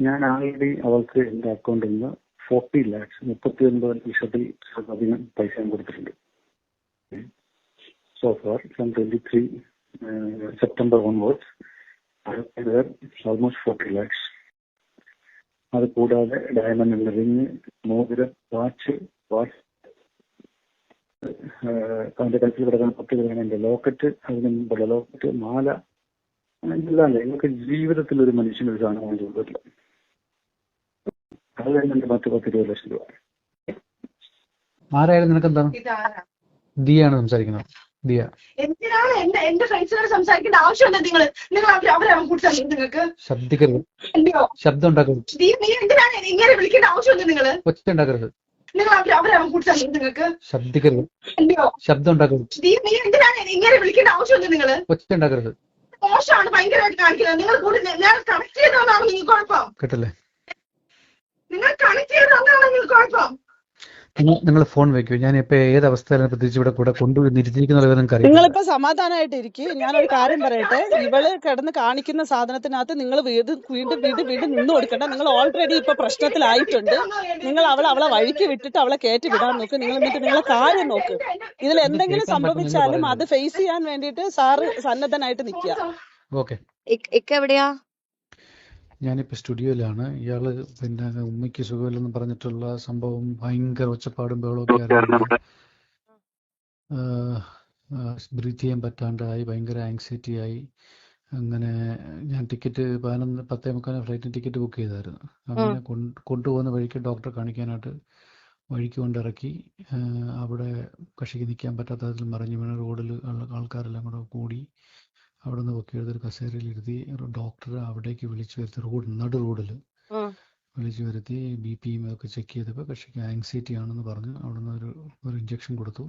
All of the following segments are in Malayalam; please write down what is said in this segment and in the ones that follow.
ഞാൻ ആൾറെഡി അവൾക്ക് എന്റെ അക്കൗണ്ടിൽ നിന്ന് 40 lakhs 39,00,000 പൈസ ഞാൻ കൊടുത്തിട്ടുണ്ട്. So far from 23 September onwards I have paid her almost 40 lakhs. അത് കൂടാതെ ഡയമണ്ട് റിങ്, മോതിരം, വാച്ച് അതിന്റെ കഴുത്തിൽ കിടക്കുന്ന 10 ഗ്രാമിന്റെ ലോക്കറ്റ്, അതിന് മുമ്പുള്ള ലോക്കറ്റ്, മാല, എല്ലാം ഞങ്ങൾക്ക് ജീവിതത്തിൽ ഒരു മനുഷ്യന് ഒരു സാധനം വാങ്ങിച്ചു കൊടുത്തിട്ടില്ല. അത് കഴിഞ്ഞിട്ട് 10-20 ലക്ഷം രൂപ. ആരായാലും നിനക്കെന്താ? ദിയാണ് സംസാരിക്കുന്നത്. ദിയ, എന്തിനാണ് എന്റെ ഫ്രണ്ട്സിനോട് സംസാരിക്കേണ്ട ആവശ്യമുണ്ട്? നിങ്ങൾ അവരെ കൂട്ടാൻ നിങ്ങൾക്ക് ശബ്ദിക്കരുത്, ശബ്ദം ഉണ്ടാക്കരുത്, എന്തിനാണ് ഇങ്ങനെ വിളിക്കേണ്ട ആവശ്യമുണ്ട്? നിങ്ങൾ ഒച്ച ഉണ്ടാക്കരുത്, നിങ്ങൾ അവരെ കൂട്ടാൻ നിങ്ങൾക്ക് ശബ്ദിക്കരുത്, ശബ്ദം ഉണ്ടാക്കരുത്, എന്തിനാണ് ഇങ്ങനെ വിളിക്കേണ്ട ആവശ്യമുണ്ട്? നിങ്ങൾ ഒച്ച ഉണ്ടാക്കരുത്. മോശമാണ് ഭയങ്കരമായിട്ട് കാണിക്കുന്നത്. നിങ്ങൾ കൂടി ഞാൻ കണക്ട് ചെയ്തോന്നാണ് നിങ്ങൾക്ക് കുഴപ്പം. കേട്ടല്ലേ? നിങ്ങൾ കണക്ട് ചെയ്തോന്നാണ് നിങ്ങൾക്ക് കുഴപ്പം. നിങ്ങൾ ഫോൺ വെക്കൂ. ഞാൻ ഇപ്പൊ ഏത് അവസ്ഥയിലാണ് പ്രത്യേകിച്ച് ഇവിടെ കൂടെ കൊണ്ടുവന്നിരിക്കുന്നത് നിങ്ങൾക്ക് അറിയാം. നിങ്ങളിപ്പോ സമാധാനമായിട്ട് ഇരിക്കും. ഞാനൊരു കാര്യം പറയട്ടെ. ഇവള് കിടന്ന് കാണിക്കുന്ന സാധനത്തിനകത്ത് നിങ്ങൾ വീണ്ടും നിന്ന് കൊടുക്കണ്ട. നിങ്ങൾ ഓൾറെഡി ഇപ്പൊ പ്രശ്നത്തിലായിട്ടുണ്ട്. നിങ്ങൾ അവളെ വഴിക്ക് വിട്ടിട്ട് അവളെ കയറ്റി വിടാൻ നോക്ക്. നിങ്ങൾ എന്നിട്ട് നിങ്ങളെ കാര്യം നോക്ക്. ഇതിൽ എന്തെങ്കിലും സംഭവിച്ചാലും അത് ഫേസ് ചെയ്യാൻ വേണ്ടിയിട്ട് സാറ് സന്നദ്ധനായിട്ട് നിൽക്കുക. ഓക്കെ, എവിടെയാ? ഞാനിപ്പോൾ സ്റ്റുഡിയോയിലാണ്. ഇയാള് പിന്നെ ഉമ്മയ്ക്ക് സുഖമില്ലെന്ന് പറഞ്ഞിട്ടുള്ള സംഭവം ഭയങ്കര ഒച്ചപ്പാടും ബഹളമൊക്കെ ആയിരുന്നു. ബ്രീത്ത് ചെയ്യാൻ പറ്റാണ്ടായി, ഭയങ്കര ആങ്സൈറ്റി ആയി. അങ്ങനെ ഞാൻ ടിക്കറ്റ് 10:15 ഫ്ലൈറ്റിന് ടിക്കറ്റ് ബുക്ക് ചെയ്തായിരുന്നു. അങ്ങനെ കൊണ്ടുപോകുന്ന വഴിക്ക് ഡോക്ടറെ കാണിക്കാനായിട്ട് വഴിക്ക് കൊണ്ടിറക്കി. അവിടെ കക്ഷിക്ക് നിൽക്കാൻ പറ്റാത്ത അതിൽ മറിഞ്ഞു വീണ റോഡിൽ ആൾക്കാരെല്ലാം കൂടെ കൂടി അവിടെ നിന്ന് പൊക്കിയെടുത്തൊരു കസേരയിൽ ഇരുത്തി ഡോക്ടർ അവിടേക്ക് വിളിച്ചു വരുത്തി, നടു റോഡിൽ വിളിച്ചു വരുത്തി ബിപിയും ഒക്കെ ചെക്ക് ചെയ്തപ്പോൾ കക്ഷിക്ക് ആങ്സൈറ്റി ആണെന്ന് പറഞ്ഞ് അവിടെ നിന്ന് ഒരു ഇഞ്ചക്ഷൻ കൊടുത്തു.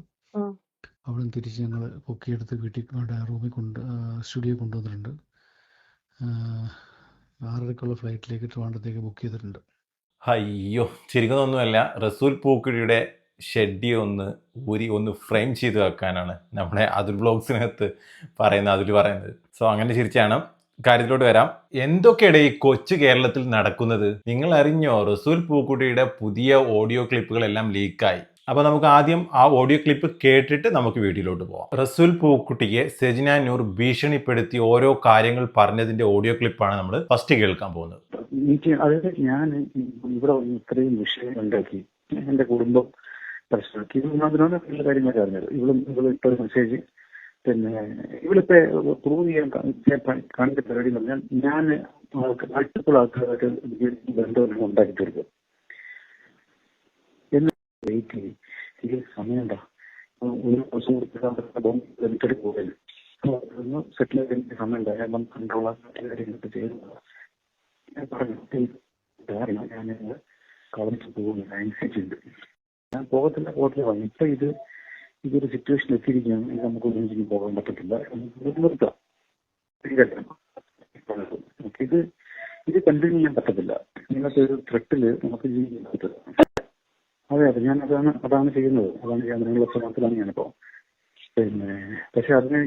അവിടെ നിന്ന് തിരിച്ച് ഞങ്ങൾ പൊക്കിയെടുത്ത് വീട്ടിൽ റൂമിൽ സ്റ്റുഡിയോ കൊണ്ടുവന്നിട്ടുണ്ട്. 6:30 ഫ്ലൈറ്റിലേക്ക് ട്രിവാൻഡ്രത്തേക്ക് ബുക്ക് ചെയ്തിട്ടുണ്ട്. അയ്യോ, ചിരിക്കുന്നൊന്നുമല്ല. റസൂൽ പൂക്കുഴിയുടെ ഷെഡ്ഡി ഒന്ന് ഫ്രെയിം ചെയ്ത് വെക്കാനാണ് നമ്മുടെ അതുൽ വ്ളോഗ്സിനകത്ത് പറയുന്നത്. സോ അങ്ങനെ ചിരിച്ചാണ്. കാര്യത്തിലോട്ട് വരാം. എന്തൊക്കെയാണ് ഈ കൊച്ചു കേരളത്തിൽ നടക്കുന്നത്? നിങ്ങൾ അറിഞ്ഞോ? റസൂൽ പൂക്കുട്ടിയുടെ പുതിയ ഓഡിയോ ക്ലിപ്പുകളെല്ലാം ലീക്കായി. അപ്പോൾ നമുക്ക് ആദ്യം ആ ഓഡിയോ ക്ലിപ്പ് കേട്ടിട്ട് നമുക്ക് വീഡിയോയിലോട്ട് പോവാം. റസൂൽ പൂക്കുട്ടിയെ സെജിന നൂർ ഭീഷണിപ്പെടുത്തി ഓരോ കാര്യങ്ങൾ പറഞ്ഞതിന്റെ ഓഡിയോ ക്ലിപ്പാണ് നമ്മൾ ഫസ്റ്റ് കേൾക്കാൻ പോകുന്നത്. അതായത് ഞാൻ ഇവിടെ ഇത്രയും വിഷയം ഉണ്ടാക്കി എന്റെ കുടുംബം പ്രശ്നമാക്കി. അതിനോട് എല്ലാ കാര്യങ്ങളൊക്കെ അറിഞ്ഞത്. ഇവളിട്ടൊരു മെസ്സേജ്, പിന്നെ ഇവളിപ്പോ പ്രൂവ് ചെയ്യാൻ കാണിച്ച പരിപാടി എന്ന് പറഞ്ഞാൽ ഞാൻ മൾട്ടിപ്പിൾ ആൾക്കാരായിട്ട് ബന്ധം ഉണ്ടാക്കി തീർക്കും എന്ന് വെയിറ്റ് ചെയ്യും. എനിക്ക് സമയമുണ്ടോ? ഒരു ദിവസം എടുത്തിട്ട് പോകല് സെറ്റിൽ ചെയ്ത് സമയമുണ്ടോ? ഞാൻ കൺട്രോൾ കാര്യങ്ങളൊക്കെ ചെയ്യുന്നത് ഞാൻ പറഞ്ഞു. കാരണം ഞാൻ കളഞ്ഞിട്ട് പോകുന്നു, ആൻസൈറ്റി ഉണ്ട്, ഞാൻ പോകത്തില്ല. വന്നു ഇപ്പൊ ഇതൊരു സിറ്റുവേഷൻ എത്തിയിരിക്കുകയാണ്. ഇത് നമുക്ക് ഒന്നിനും പോകാൻ പറ്റത്തില്ല, നിർത്താം. ഇത് കണ്ടിന്യൂ ചെയ്യാൻ പറ്റത്തില്ല. ഇങ്ങനത്തെ ഒരു ത്രെട്ടില് നമുക്ക് ജീവിക്കാൻ പറ്റില്ല. അതെ, ഞാൻ അതാണ് ചെയ്യുന്നത്. അതാണ് ഞാൻ നിങ്ങളുടെ ശ്രമത്തിലാണ് ഞാനിപ്പോ. പിന്നെ പക്ഷെ അതിന്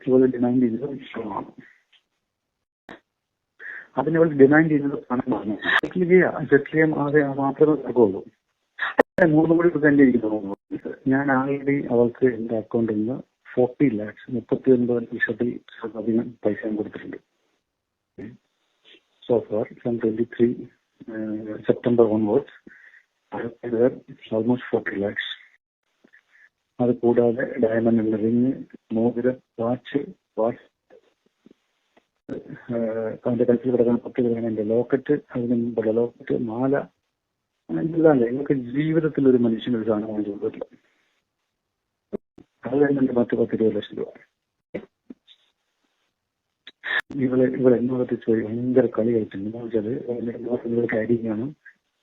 ഇവള് ഡിമാൻഡ് ചെയ്തത് വിഷയമാണ്. അതിനിവൾ ഡിമാൻഡ് ചെയ്യുന്നത് പണമാണ്. സെറ്റിൽ ചെയ്യാൻ മാത്രമേ നടക്കുള്ളൂ. 3 കോടി രൂപ എന്റെ ഇരിക്കുന്നു. ഞാൻ ആൾറെഡി അവൾക്ക് എന്റെ അക്കൗണ്ടിൽ നിന്ന് 40 lakhs 39,00,000 പൈസ ഞാൻ കൊടുത്തിട്ടുണ്ട്. So far from 23 September onwards I have paid her almost 40 lakhs. അത് കൂടാതെ ഡയമണ്ട് റിങ്, മോതിരം, വാച്ച്, അതിന്റെ കഴുത്തിൽ കിടക്കുന്ന 10 ഗ്രാമിന്റെ ലോക്കറ്റ്, അതിന് മുമ്പുള്ള ലോക്കറ്റ്, മാല, എല്ലാം ഞങ്ങൾക്ക് ജീവിതത്തിൽ ഒരു മനുഷ്യന് ഒരു സാധനം വാങ്ങിച്ചു കൊടുത്തിട്ടില്ല. അത് കഴിഞ്ഞിട്ട് 10-20 ലക്ഷം രൂപ. ഇവളെ എന്നോടത്ത് ഭയങ്കര കളി കളിച്ചിട്ടുണ്ട്. എന്ന് വെച്ചാൽ ഇവർക്ക് അടിക്കുകയാണ്.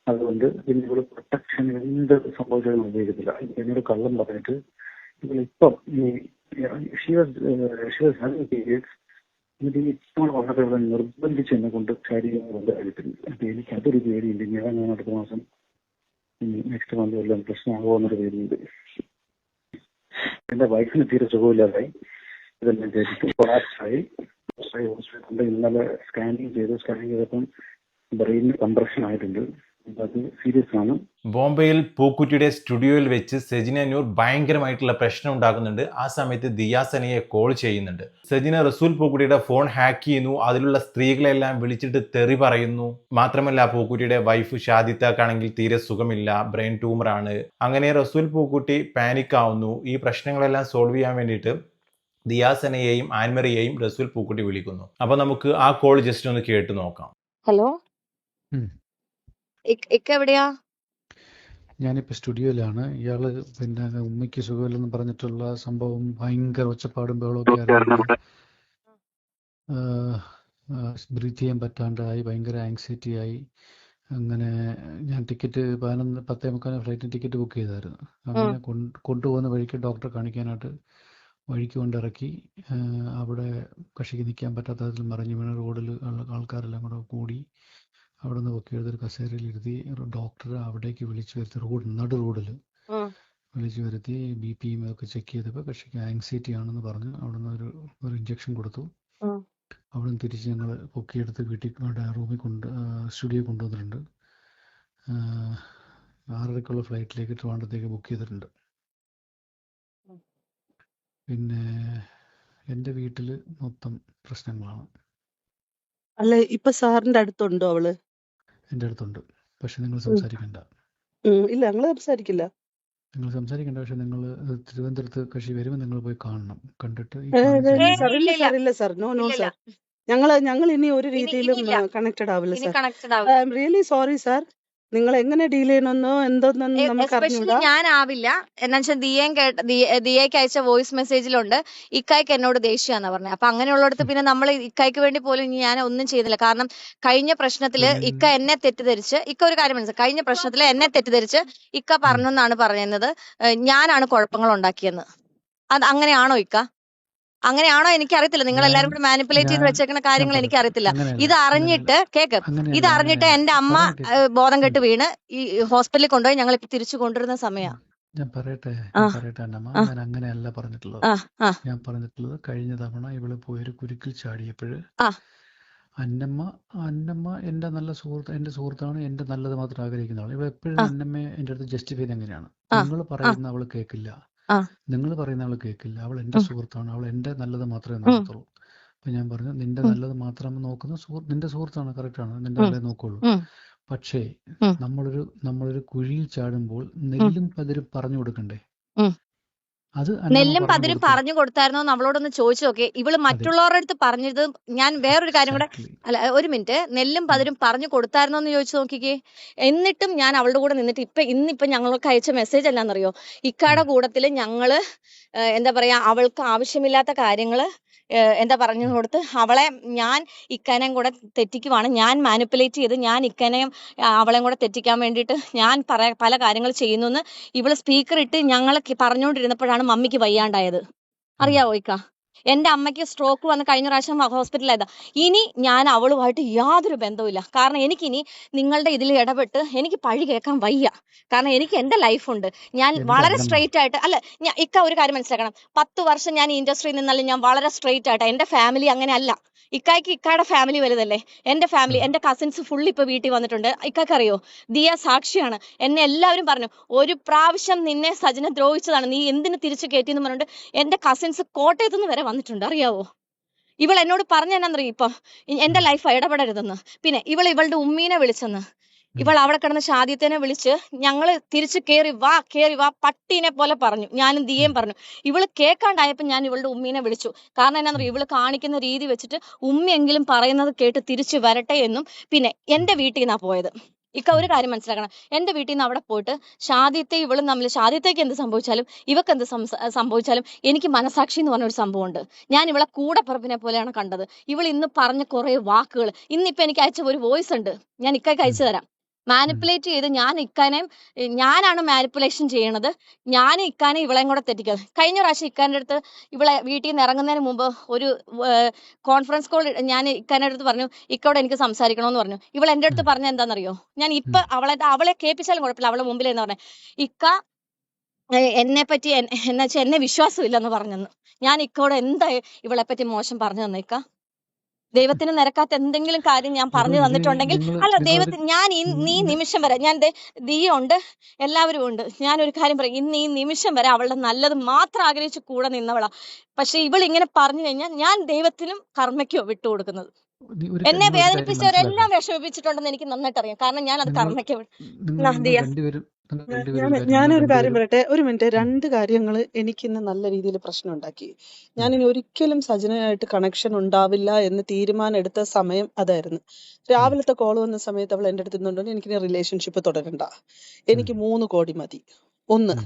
അതുകൊണ്ട് പിന്നെ ഇവള് പ്രൊട്ടക്ഷൻ എന്ത് സംഭവിച്ചാലും ഉപയോഗിക്കത്തില്ല. എന്നോട് കള്ളം പറഞ്ഞിട്ട് ഇവളിപ്പം എന്നിട്ട് ഇപ്പോൾ വന്നപ്പോൾ ഇവിടെ നിർബന്ധിച്ച് എന്നെ കൊണ്ട് ശാരീരികം കൊണ്ട് അഴിപ്പിക്കുന്നു. അപ്പൊ എനിക്ക് അതൊരു പേടിയുണ്ട്. ഞാൻ അടുത്ത മാസം നെക്സ്റ്റ് മന്ത് എല്ലാം പ്രശ്നമാകുമോ എന്നൊരു പേടിയുണ്ട്. എന്റെ വൈഫിന് തീരെ സുഖമില്ലാതായി. ഇതെല്ലാം ചെയ്തിട്ട് കൊളാപ്സായി ഹോസ്പിറ്റലിൽ ഇന്നലെ സ്കാനിങ് ചെയ്തപ്പം ബ്രെയിനിൽ കംപ്രഷൻ ആയിട്ടുണ്ട്. അത് സീരിയസ് ആണ്. ബോംബെയിൽ പൂക്കുറ്റിയുടെ സ്റ്റുഡിയോയിൽ വെച്ച് സെജിന നൂർ ഭയങ്കരമായിട്ടുള്ള പ്രശ്നം ഉണ്ടാക്കുന്നുണ്ട്. ആ സമയത്ത് ദിയാസനയെ കോൾ ചെയ്യുന്നുണ്ട്. സെജിന റസൂൽ പൂക്കുറ്റിയുടെ ഫോൺ ഹാക്ക് ചെയ്യുന്നു. അതിലുള്ള സ്ത്രീകളെല്ലാം വിളിച്ചിട്ട് തെറി പറയുന്നു. മാത്രമല്ല പൂക്കുറ്റിയുടെ വൈഫ് ഷാദിത്താക്കാണെങ്കിൽ തീരെ സുഖമില്ല, ബ്രെയിൻ ട്യൂമർ ആണ്. അങ്ങനെ റസൂൽ പൂക്കുറ്റി പാനിക് ആവുന്നു. ഈ പ്രശ്നങ്ങളെല്ലാം സോൾവ് ചെയ്യാൻ വേണ്ടിയിട്ട് ദിയാസനയെയും ആൻമറിയെയും റസൂൽ പൂക്കുറ്റി വിളിക്കുന്നു. അപ്പൊ നമുക്ക് ആ കോൾ ജസ്റ്റ് ഒന്ന് കേട്ട് നോക്കാം. ഹലോ, ഉം. ഇക്ക എവിടെയാ? ഞാനിപ്പോ സ്റ്റുഡിയോയിലാണ്. ഇയാള് പിന്നെ ഉമ്മയ്ക്ക് സുഖമില്ലെന്ന് പറഞ്ഞിട്ടുള്ള സംഭവം ഭയങ്കര ഒച്ചപ്പാടും ബഹളമൊക്കെ അറിയില്ല. ബ്രീത്ത് ചെയ്യാൻ പറ്റാണ്ടായി, ഭയങ്കര ആങ്സൈറ്റി ആയി. അങ്ങനെ ഞാൻ ടിക്കറ്റ് 10:15 ഫ്ലൈറ്റിന് ടിക്കറ്റ് ബുക്ക് ചെയ്തായിരുന്നു. അങ്ങനെ കൊണ്ടുപോകുന്ന വഴിക്ക് ഡോക്ടറെ കാണിക്കാനായിട്ട് വഴിക്ക് കൊണ്ടിറക്കി. അവിടെ കക്ഷിക്ക് നിൽക്കാൻ പറ്റാത്ത അതിൽ മറിഞ്ഞു വീണ റോഡിൽ ആൾക്കാരെല്ലാം കൂടെ കൂടി അവിടെ നിന്ന് പൊക്കി എടുത്തൊരു കസേരയിൽ ഇരുത്തി ഡോക്ടർ അവിടേക്ക് വിളിച്ചു വരുത്തി, നടു റോഡിൽ വിളിച്ചു വരുത്തി BPയും ഒക്കെ ചെക്ക് ചെയ്തപ്പോൾ കക്ഷിക്ക് ആങ്സൈറ്റി ആണെന്ന് പറഞ്ഞ് അവിടെ നിന്ന് ഒരു ഇഞ്ചക്ഷൻ കൊടുത്തു. അവിടെ നിന്ന് തിരിച്ച് ഞങ്ങൾ പൊക്കിയെടുത്ത് വീട്ടിൽ റൂമിൽ സ്റ്റുഡിയോ കൊണ്ടുവന്നിട്ടുണ്ട്. 6:30 ഫ്ലൈറ്റിലേക്ക് ട്രിവാൻഡ്രത്തേക്ക് ബുക്ക് ചെയ്തിട്ടുണ്ട്. പിന്നെ എൻ്റെ വീട്ടിൽ മൊത്തം പ്രശ്നങ്ങളാണ്. അല്ല, ഇപ്പൊ സാറിന്റെ അടുത്തുണ്ടോ അവള്? എൻ്റെ അടുത്തുണ്ട്. പക്ഷെ നിങ്ങൾ സംസാരിക്കണ്ട. ഇല്ല, ഞങ്ങള് സംസാരിക്കില്ല. നിങ്ങൾ സംസാരിക്കണ്ട. പക്ഷെ നിങ്ങൾ തിരുവനന്തപുരത്ത് കക്ഷി വരുമ്പോൾ നിങ്ങൾ പോയി കാണണം. കണ്ടിട്ട് ഈ ഇല്ല സാർ, നോ ഇല്ലില്ല. സാർ. ഞങ്ങൾ ഇനി ഒരു രീതിയിലും ഇനിയില്ല. കണക്റ്റഡ് ആവില്ല ഇനി സാർ. കണക്റ്റഡ് ആവും. I am really sorry sir. നിങ്ങൾ എങ്ങനെ ഡീൽ ചെയ്യണമെന്നോ എന്തോന്നൊന്നും നമുക്ക് എസ്പെഷ്യലി അറിഞ്ഞൂടാ. ഞാനാവില്ല. എന്നാ വെച്ചാൽ ദിയയ്ക്ക് അയച്ച വോയിസ് മെസ്സേജിലുണ്ട് ഇക്കായ്ക്ക് എന്നോട് ദേഷ്യാന്നാ പറഞ്ഞത്. അപ്പൊ അങ്ങനെയുള്ളിടത്ത് പിന്നെ നമ്മൾ ഇക്കായ്ക്ക് വേണ്ടി പോലും ഞാൻ ഒന്നും ചെയ്തില്ല. കാരണം കഴിഞ്ഞ പ്രശ്നത്തില് ഇക്ക എന്നെ തെറ്റിദ്ധരിച്ച്, ഇക്ക ഒരു കാര്യം മനസ്സിലായി, കഴിഞ്ഞ പ്രശ്നത്തില് എന്നെ തെറ്റിദ്ധരിച്ച് ഇക്ക പറഞ്ഞെന്നാണ് പറയുന്നത് ഞാനാണ് കുഴപ്പങ്ങൾ ഉണ്ടാക്കിയെന്ന്. അത് അങ്ങനെയാണോ ഇക്ക? അങ്ങനെയാണോ എനിക്കറിയത്തില്ല. നിങ്ങൾ എല്ലാരും കൂടെ മാനിപ്പുലേറ്റ് ചെയ്ത് വെച്ചേക്കുന്ന കാര്യങ്ങൾ എനിക്കറിയത്തില്ല. ഇത് അറിഞ്ഞിട്ട് ഇത് അറിഞ്ഞിട്ട് എന്റെ അമ്മ ബോധം കെട്ട് വീണ് ഈ ഹോസ്പിറ്റലിൽ കൊണ്ടുപോയി ഞങ്ങൾ ഇപ്പൊ തിരിച്ചു കൊണ്ടുവരുന്ന സമയം. ഞാൻ പറയട്ടെ അന്നമ്മ, ഞാൻ അങ്ങനെയല്ല പറഞ്ഞിട്ടുള്ളത്. ഞാൻ പറഞ്ഞിട്ടുള്ളത് കഴിഞ്ഞ തവണ ഇവള് പോയൊരു കുരുക്കിൽ ചാടിയപ്പോഴ് അന്നമ്മ എന്റെ നല്ല സുഹൃത്ത്, എന്റെ സുഹൃത്താണ്, എന്റെ നല്ലത് മാത്രം ആഗ്രഹിക്കുന്ന ആൾ. ഇവ എപ്പോഴും അന്നമ്മയെ എന്റെ അടുത്ത് ജസ്റ്റിഫൈ ചെയ്ത് എങ്ങനെയാണ് നിങ്ങൾ പറയുന്ന അവള് കേൾക്കില്ല, നിങ്ങൾ പറയുന്ന അവള് കേൾക്കില്ല, അവൾ എന്റെ സുഹൃത്താണ്, അവൾ എന്റെ നല്ലത് മാത്രമേ നോക്കത്തുള്ളൂ. അപ്പൊ ഞാൻ പറഞ്ഞു നിന്റെ നല്ലത് മാത്രം നോക്കുന്ന നിന്റെ സുഹൃത്താണ്, കറക്റ്റാണ്, നിന്റെ നല്ലത് നോക്കുള്ളൂ. പക്ഷേ നമ്മളൊരു കുഴിയിൽ ചാടുമ്പോൾ നെല്ലും പതിരും പറഞ്ഞു കൊടുക്കണ്ടേ? അത് നെല്ലും പതിരും പറഞ്ഞു കൊടുത്തായിരുന്നോ എന്ന് അവളോടൊന്ന് ചോദിച്ചു നോക്കേ. ഇവള് മറ്റുള്ളവരുടെ അടുത്ത് പറഞ്ഞത്. ഞാൻ വേറൊരു കാര്യം കൂടെ, അല്ല ഒരു മിനിറ്റ്, നെല്ലും പതിരും പറഞ്ഞു കൊടുത്തായിരുന്നോ എന്ന് ചോദിച്ചു നോക്കിക്കേ. എന്നിട്ടും ഞാൻ അവളുടെ കൂടെ നിന്നിട്ട് ഇന്നിപ്പം ഞങ്ങൾക്ക് അയച്ച മെസ്സേജ് എന്നാന്നറിയോ, ഇക്കാടെ കൂടത്തില് ഞങ്ങള് എന്താ പറയാ, അവൾക്ക് ആവശ്യമില്ലാത്ത കാര്യങ്ങള് എന്താ പറഞ്ഞു കൊടുത്ത് അവളെ ഞാൻ ഇക്കനെയും കൂടെ തെറ്റിക്കുവാണ്, ഞാൻ മാനിപ്പുലേറ്റ് ചെയ്ത് ഞാൻ ഇക്കനെയും അവളെയും കൂടെ തെറ്റിക്കാൻ വേണ്ടിയിട്ട് ഞാൻ പല കാര്യങ്ങൾ ചെയ്യുന്നു എന്ന് ഇവള് സ്പീക്കർ ഇട്ട് ഞങ്ങൾ പറഞ്ഞുകൊണ്ടിരുന്നപ്പോഴാണ് മമ്മിക്ക് വയ്യാണ്ടായത്. അറിയാവോ ഇക്ക? എന്റെ അമ്മയ്ക്ക് സ്ട്രോക്ക് വന്ന് കഴിഞ്ഞ പ്രാവശ്യം ഹോസ്പിറ്റലായതാ. ഇനി ഞാൻ അവളുമായിട്ട് യാതൊരു ബന്ധവുമില്ല. കാരണം എനിക്കിനി നിങ്ങളുടെ ഇതിൽ ഇടപെട്ട് എനിക്ക് പഴി കേൾക്കാൻ വയ്യ. കാരണം എനിക്ക് എന്റെ ലൈഫുണ്ട്. ഞാൻ വളരെ സ്ട്രെയിറ്റ് ആയിട്ട്, അല്ല ഇക്ക ഒരു കാര്യം മനസ്സിലാക്കണം, 10 വർഷം ഞാൻ ഈ ഇൻഡസ്ട്രിയിൽ നിന്നാലും ഞാൻ വളരെ സ്ട്രെയിറ്റ് ആയിട്ട്, എന്റെ ഫാമിലി അങ്ങനെ അല്ല. ഇക്കായുടെ ഫാമിലി വലുതല്ലേ. എന്റെ ഫാമിലി, എന്റെ കസിൻസ് ഫുൾ ഇപ്പൊ വീട്ടിൽ വന്നിട്ടുണ്ട്. ഇക്കാക്ക് അറിയോ, ദിയ സാക്ഷിയാണ്. എന്നെ എല്ലാവരും പറഞ്ഞു ഒരു പ്രാവശ്യം നിന്നെ സജന ദ്രോഹിച്ചതാണ്, നീ എന്തിനു തിരിച്ചു കയറ്റിയെന്ന് പറഞ്ഞിട്ട് എന്റെ കസിൻസ് കോട്ടയത്ത് നിന്ന് വരെ വന്നിട്ടുണ്ട്. അറിയാവോ? ഇവൾ എന്നോട് പറഞ്ഞ എന്നാന്നറിയോ, ഇപ്പൊ എന്റെ ലൈഫ് ഇടപെടരുതെന്ന്. പിന്നെ ഇവളുടെ ഉമ്മീനെ വിളിച്ചെന്ന്. ഇവൾ അവിടെ കിടന്ന് ഷാദിത്തേനെ വിളിച്ച് ഞങ്ങള് തിരിച്ചു കേറി വാ പട്ടീനെ പോലെ പറഞ്ഞു. ഞാനും ദിയേം പറഞ്ഞു. ഇവള് കേൾക്കാണ്ടായപ്പോ ഞാൻ ഇവളുടെ ഉമ്മീനെ വിളിച്ചു. കാരണം എന്നാന്നറിയോ, ഇവള് കാണിക്കുന്ന രീതി വെച്ചിട്ട് ഉമ്മയെങ്കിലും പറയുന്നത് കേട്ട് തിരിച്ചു വരട്ടെ എന്നും. പിന്നെ എന്റെ വീട്ടിൽ നിന്നാ പോയത്. ഇക്ക ഒരു കാര്യം മനസ്സിലാക്കണം, എന്റെ വീട്ടിൽ നിന്ന് അവിടെ പോയിട്ട് ഷാദിത്തെ ഇവളും തമ്മിൽ, ഷാദിത്തേക്ക് എന്ത് സംഭവിച്ചാലും ഇവക്ക് എന്ത് സംഭവിച്ചാലും എനിക്ക് മനസാക്ഷി എന്ന് പറഞ്ഞൊരു സംഭവമുണ്ട്. ഞാൻ ഇവളെ കൂടെ പിറപ്പിനെ പോലെയാണ് കണ്ടത്. ഇവൾ ഇന്ന് പറഞ്ഞ കുറെ വാക്കുകൾ, ഇന്നിപ്പൊ എനിക്ക് അയച്ച ഒരു വോയിസ് ഉണ്ട്, ഞാൻ ഇക്കയ്ക്ക് അയച്ചു തരാം. മാനിപ്പുലേറ്റ് ചെയ്ത് ഞാനാണ് മാനിപ്പുലേഷൻ ചെയ്യണത്, ഞാൻ ഇക്കാനെ ഇവളെയും കൂടെ തെറ്റിക്കുന്നത്. കഴിഞ്ഞ പ്രാവശ്യം ഇക്കാന്റെ അടുത്ത് ഇവളെ വീട്ടിൽ നിന്ന് ഇറങ്ങുന്നതിന് മുമ്പ് ഒരു കോൺഫറൻസ് കോൾ ഞാൻ ഇക്കാന്റെ അടുത്ത് പറഞ്ഞു, ഇക്കോടെ എനിക്ക് സംസാരിക്കണമെന്ന് പറഞ്ഞു. ഇവൾ എന്റെ അടുത്ത് പറഞ്ഞ എന്താണെന്നറിയോ, ഞാൻ ഇപ്പൊ അവളെ കേൾപ്പിച്ചാലും കുഴപ്പമില്ല, അവളെ മുമ്പിൽ എന്ന് പറഞ്ഞ ഇക്ക എന്നെ പറ്റി എന്നാ വെച്ചാൽ എന്നെ വിശ്വാസമില്ലെന്ന് പറഞ്ഞെന്ന്. ഞാൻ ഇക്കോടെ എന്താ ഇവളെ പറ്റി മോശം പറഞ്ഞു തന്നെ ഇക്ക? ദൈവത്തിന് നിരക്കാത്ത എന്തെങ്കിലും കാര്യം ഞാൻ പറഞ്ഞു തന്നിട്ടുണ്ടെങ്കിൽ അല്ല ദൈവത്തിന് ഞാൻ ഈ നിമിഷം വരെ ഞാൻ ദിയ ഉണ്ട്, എല്ലാവരും ഉണ്ട്. ഞാനൊരു കാര്യം പറയും, ഇന്ന് ഈ നിമിഷം വരെ അവളുടെ നല്ലത് മാത്രം ആഗ്രഹിച്ച് കൂടെ നിന്നവളാ. പക്ഷെ ഇവൾ ഇങ്ങനെ പറഞ്ഞു കഴിഞ്ഞാൽ ഞാൻ ദൈവത്തിനും കർമ്മയ്ക്കോ വിട്ടുകൊടുക്കുന്നത്. എന്നെ വേദനിപ്പിച്ചവരെല്ലാം വിഷമിപ്പിച്ചിട്ടുണ്ടെന്ന് എനിക്ക് നന്നായിട്ട് അറിയാം. കാരണം ഞാൻ അത് കർമ്മയ്ക്ക് ദിയ ഞാനൊരു കാര്യം പറയട്ടെ, ഒരു മിനിറ്റ്. രണ്ട് കാര്യങ്ങൾ എനിക്കിന്ന് നല്ല രീതിയിൽ പ്രശ്നം ഉണ്ടാക്കി. ഞാൻ ഇനി ഒരിക്കലും സജനയായിട്ട് കണക്ഷൻ ഉണ്ടാവില്ല എന്ന് തീരുമാനം എടുത്ത സമയം അതായിരുന്നു. രാവിലത്തെ കോൾ വന്ന സമയത്ത് അവൾ എന്റെ അടുത്ത് നിന്നുകൊണ്ട് എനിക്ക് റിലേഷൻഷിപ്പ് തുടരണ്ട, എനിക്ക് 3 കോടി മതി. ഒന്ന്.